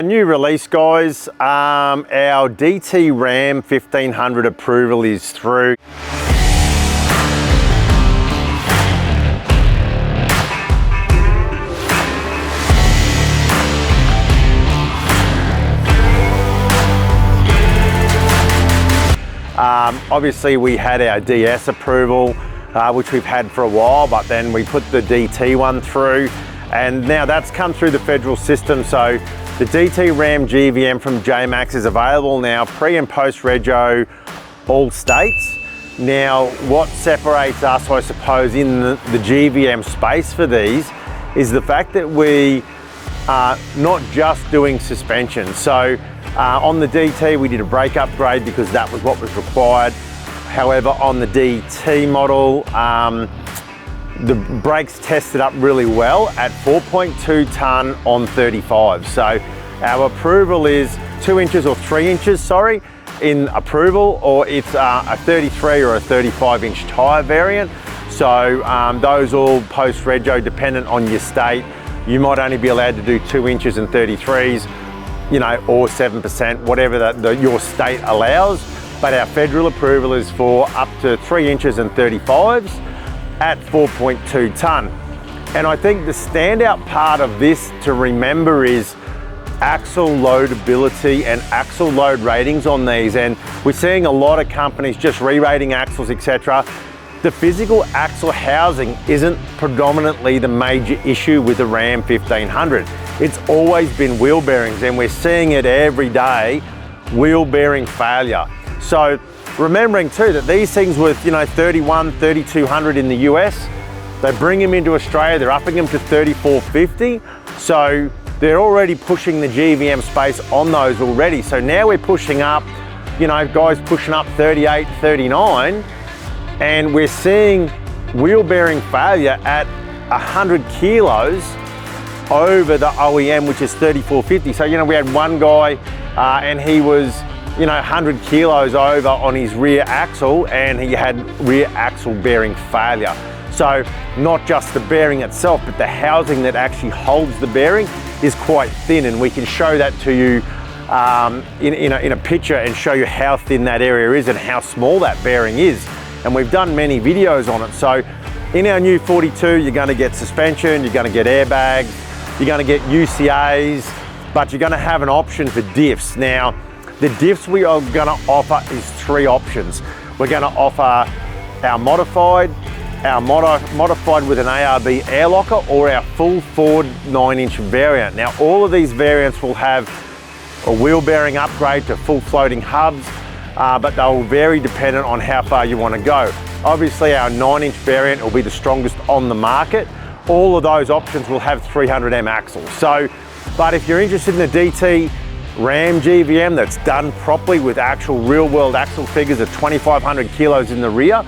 new release, guys. Our DT RAM 1500 approval is through. Obviously we had our DS approval, which we've had for a while, but then we put the DT one through, and now that's come through the federal system. So the DT RAM GVM from JMACX is available now, pre and post rego, all states. Now what separates us, I suppose, in the GVM space for these is the fact that we are not just doing suspension. So on the DT, we did a brake upgrade because that was what was required. However, on the DT model, the brakes tested up really well at 4.2 tonne on 35. So our approval is 2 inches or 3 inches, sorry, in approval, or it's a 33 or a 35 inch tyre variant. So those all post rego dependent on your state. You might only be allowed to do 2 inches and 33s, you know, or 7%, whatever your state allows. But our federal approval is for up to 3 inches and 35s at 4.2 tonne. And I think the standout part of this to remember is axle loadability and axle load ratings on these. And we're seeing a lot of companies just re-rating axles, etc. The physical axle housing isn't predominantly the major issue with the Ram 1500. It's always been wheel bearings, and we're seeing it every day, wheel bearing failure. So remembering too that these things with, you know, 31, 3200 in the US, they bring them into Australia, they're upping them to 3450. So they're already pushing the GVM space on those already. So now we're pushing up, you know, guys pushing up 38, 39, and we're seeing wheel bearing failure at 100 kilos over the OEM, which is 3450. So, you know, we had one guy and he was, you know, 100 kilos over on his rear axle, and he had rear axle bearing failure. So not just the bearing itself, but the housing that actually holds the bearing is quite thin, and we can show that to you in a picture and show you how thin that area is and how small that bearing is. And we've done many videos on it. So in our new 42, you're going to get suspension, you're going to get airbags, you're going to get UCAs, but you're going to have an option for diffs. Now, the diffs we are going to offer is 3 options. We're going to offer our modified with an ARB air locker, or our full Ford 9-inch variant. Now, all of these variants will have a wheel bearing upgrade to full floating hubs, but they'll vary dependent on how far you want to go. Obviously, our 9-inch variant will be the strongest on the market. All of those options will have 300M axles. So, but if you're interested in the DT Ram GVM that's done properly with actual real world axle figures of 2,500 kilos in the rear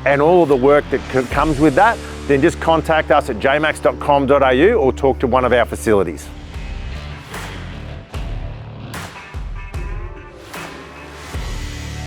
and all of the work that comes with that, then just contact us at jmax.com.au or talk to one of our facilities.